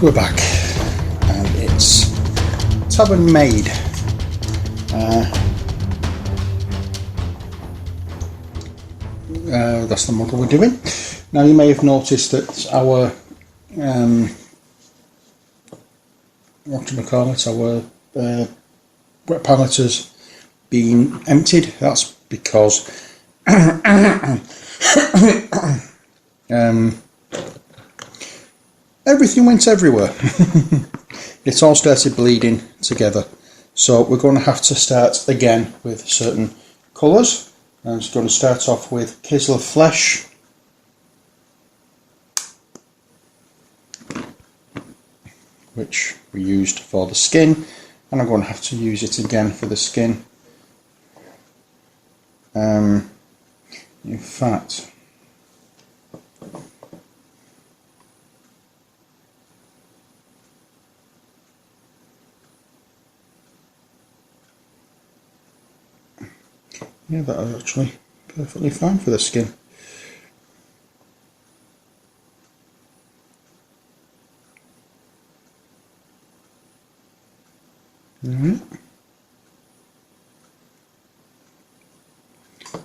we're back, and it's Tavern Maid. That's the model we're doing. Now you may have noticed that our our wet pallet has been emptied. That's because everything went everywhere. It all started bleeding together, so we're going to have to start again with certain colours. I'm just going to start off with Kisel Flesh, which we used for the skin, and I'm going to have to use it again for the skin. In fact, yeah, that is actually perfectly fine for the skin.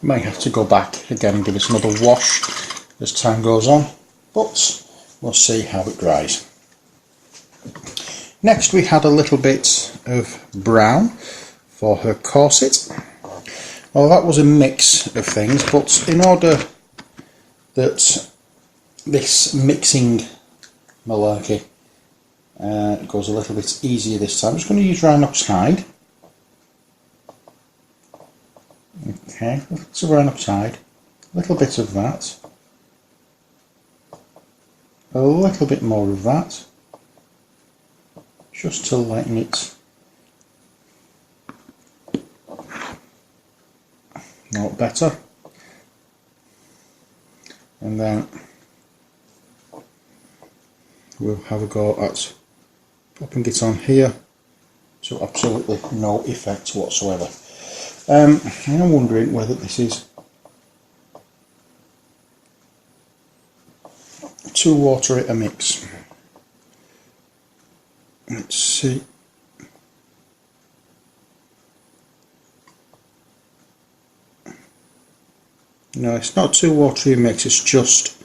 Might have to go back again and give it another wash as time goes on, but we'll see how it dries. Next we had a little bit of brown for her corset. Well, that was a mix of things, but in order that this mixing malarkey goes a little bit easier this time, I'm just going to use Rhinox hide. Okay, so Rhinox hide, a little bit of that, a little bit more of that, just to lighten it a lot better, and then we'll have a go at popping it on here to absolutely no effect whatsoever. I'm wondering whether this is too watery a mix. Let's see. No, it's not too watery a mix, it's just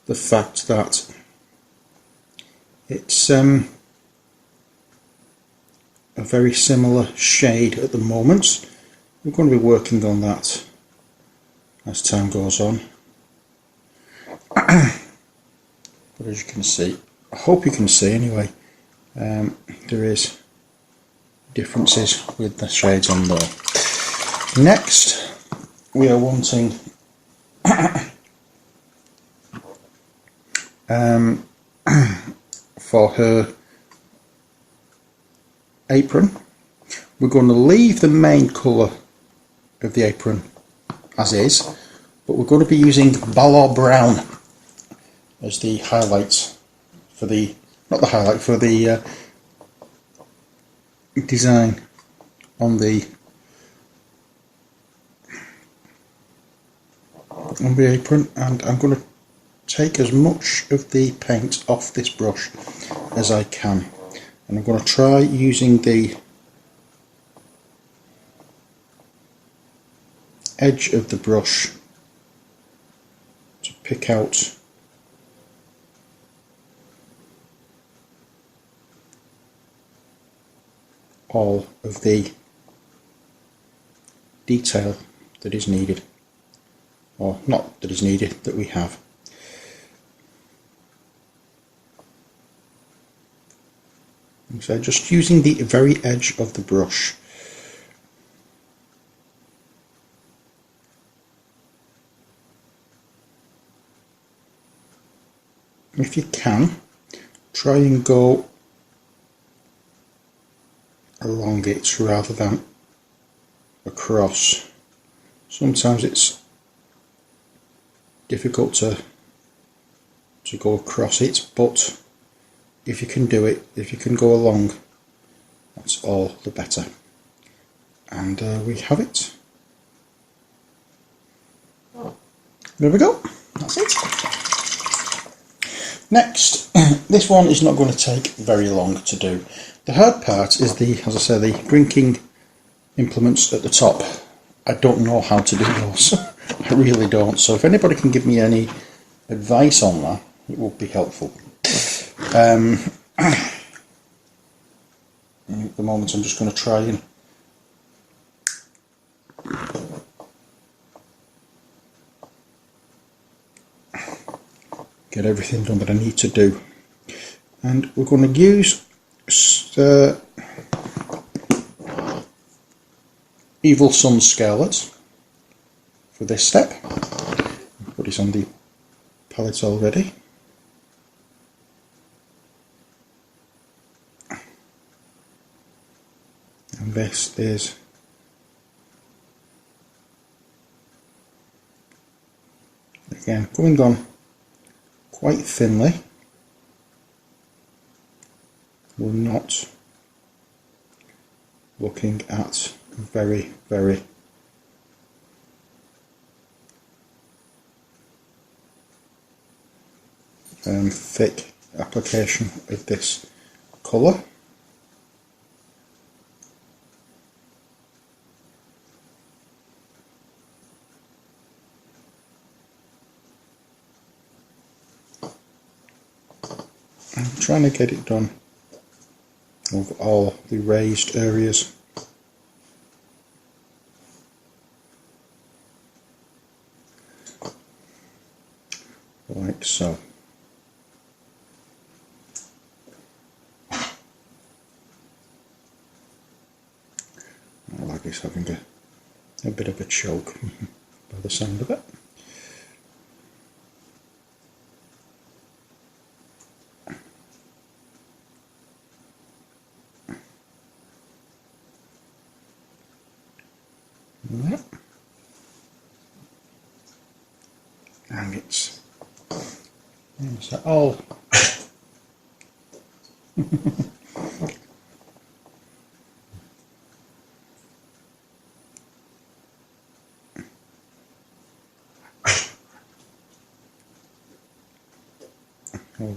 the fact that it's a very similar shade at the moment. We're going to be working on that as time goes on. But as you can see, I hope you can see anyway, there is differences with the shades on there. Next we are wanting for her apron, we're going to leave the main colour of the apron as is, but we're going to be using Ballor Brown as the highlight for the, not the highlight, for the design on the apron, and I'm going to take as much of the paint off this brush as I can, and I'm going to try using the edge of the brush to pick out all of the detail that is needed, or not that is needed, that we have. So just using the very edge of the brush. If you can, try and go along it rather than across. Sometimes it's difficult to go across it, but if you can do it, if you can go along, that's all the better. And we have it. There we go, that's it. Next, this one is not going to take very long to do. The hard part is the, as I say, the drinking implements at the top. I don't know how to do those. I really don't. So if anybody can give me any advice on that, it would be helpful. At the moment, I'm just going to try and get everything done that I need to do. And we're going to use Evil Sun Scarlet for this step. Put this on the palette already. And this is again going on quite thinly. We're not looking at very thick application of this colour. I'm trying to get it done over all the raised areas. Like so. I like this having a bit of a choke by the sound of it. Yep. And it's all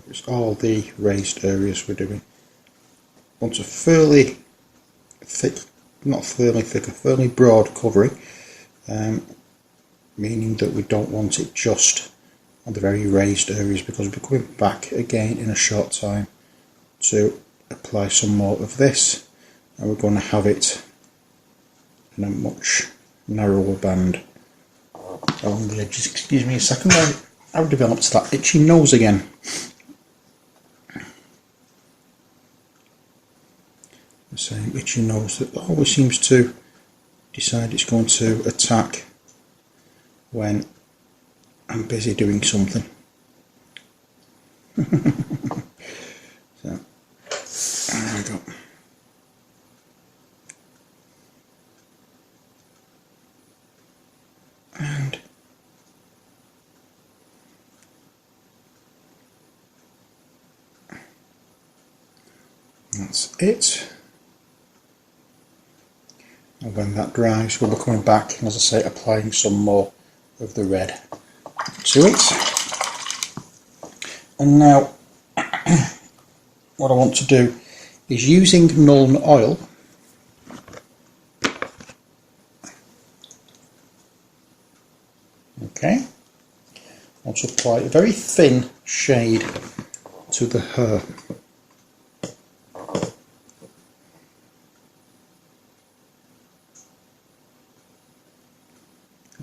it's all the raised areas we're doing. Want a fairly thick, not fairly thick, a fairly broad covering, meaning that we don't want it just on the very raised areas, because we're coming back again in a short time to apply some more of this, and we're going to have it in a much narrower band along the edges. Excuse me a second, I've developed that itchy nose again. The same itchy nose that always seems to decide it's going to attack when I'm busy doing something. So, there we go. And that's it. And when that dries, we'll be coming back and, as I say, applying some more of the red to it. And now what I want to do is, using Nuln oil, okay, I want to apply a very thin shade to the hair.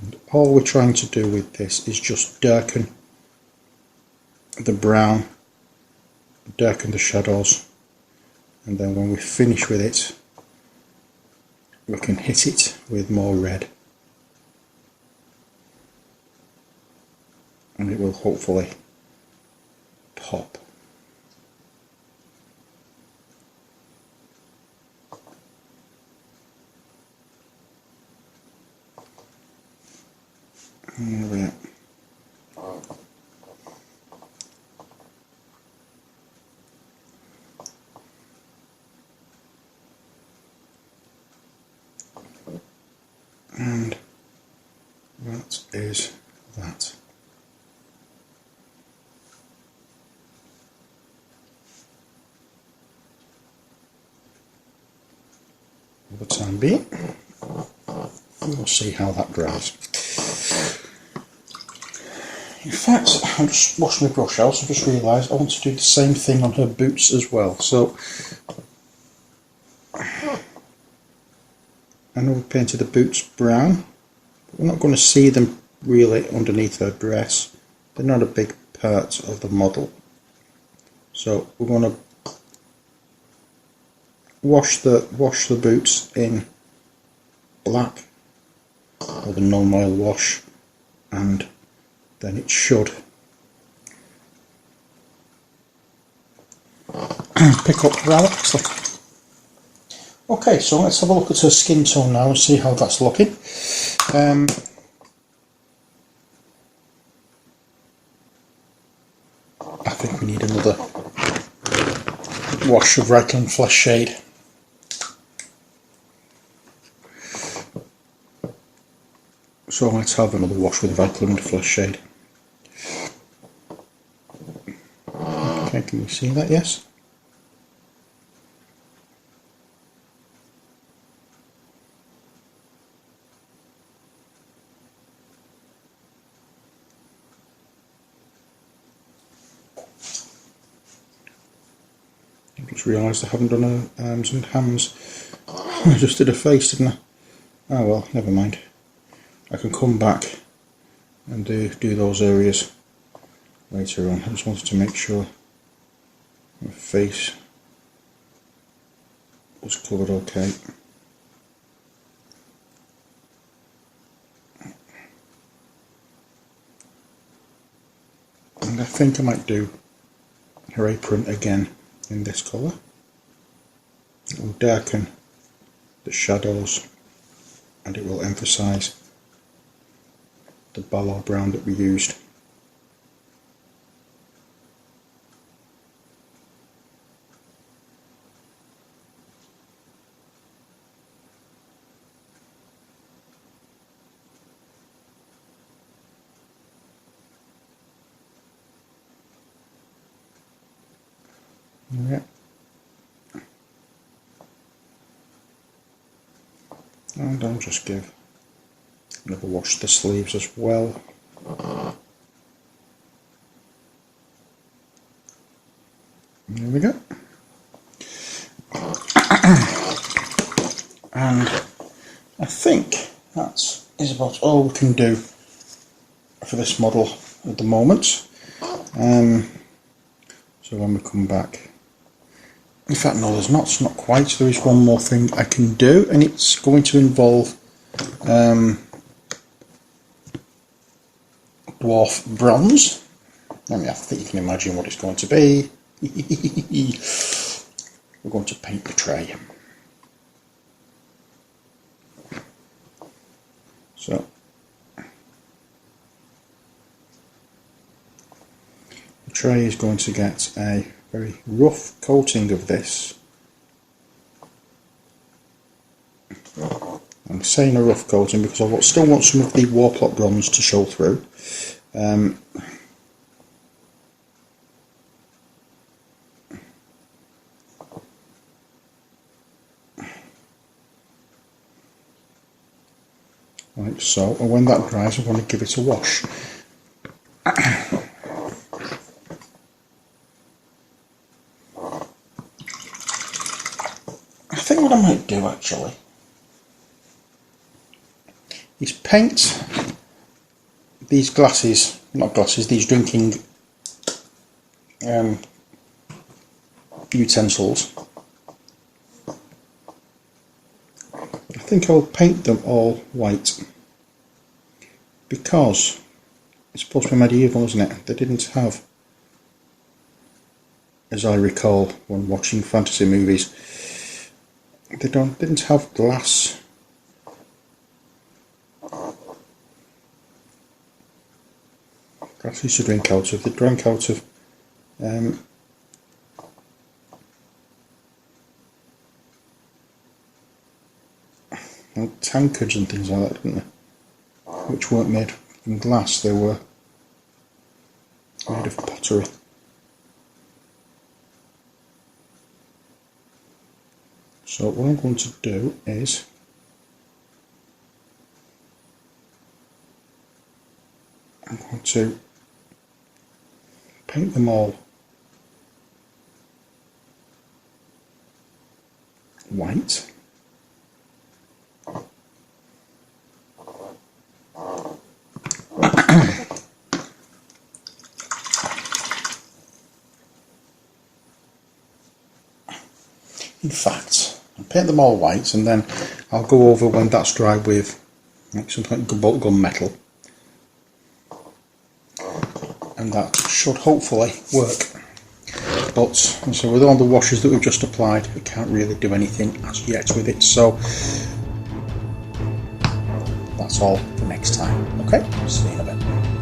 And all we're trying to do with this is just darken the brown, darken the shadows, and then when we finish with it, we can hit it with more red, and it will hopefully pop. There we are. And that is that. for the time being. We'll see how that dries. In fact, I'll just wash my brush out. I just realised I want to do the same thing on her boots as well. So I know we painted the boots brown, but we're not going to see them really underneath her dress. They're not a big part of the model. So we're going to wash the boots in black, or the non-oil wash, and then it should pick up rather nicely. Okay, so let's have a look at her skin tone now and see how that's looking. I think we need another wash of Reikland Flesh Shade. So let's have another wash with Reikland Flesh Shade. Okay, can you see that? Yes. I just realised I haven't done her arms and hands. I just did a face, didn't I? Oh well, never mind. I can come back and do those areas later on. I just wanted to make sure my face was covered okay. And I think I might do her apron again in this colour. It will darken the shadows and it will emphasise the ballard brown that we used. Yeah. And I'll just give another wash the sleeves as well. There we go. And I think that is about all we can do for this model at the moment. So when we come back, in fact no, there's not, it's not quite, there is one more thing I can do, and it's going to involve dwarf bronze. I mean, I think you can imagine what it's going to be. We're going to paint the tray. So the tray is going to get a very rough coating of this. I'm saying a rough coating because I still want some of the Warplot bronze to show through. Like so, and when that dries I'm going to give it a wash. I think what I might do actually is paint these glasses, not glasses, these drinking utensils. I think I'll paint them all white because it's supposed to be medieval, isn't it? They didn't have, as I recall when watching fantasy movies, they didn't have glass. Glass used to drink out of. They drank out of tankards and things like that, didn't they? Which weren't made from glass, they were made of pottery. So what I'm going to do is I'm going to paint them all white. In fact, I'll paint them all white and then I'll go over when that's dry with like something like gun metal, and that should hopefully work. But so with all the washes that we've just applied, we can't really do anything as yet with it, so that's all for next time. Okay, see you in a bit.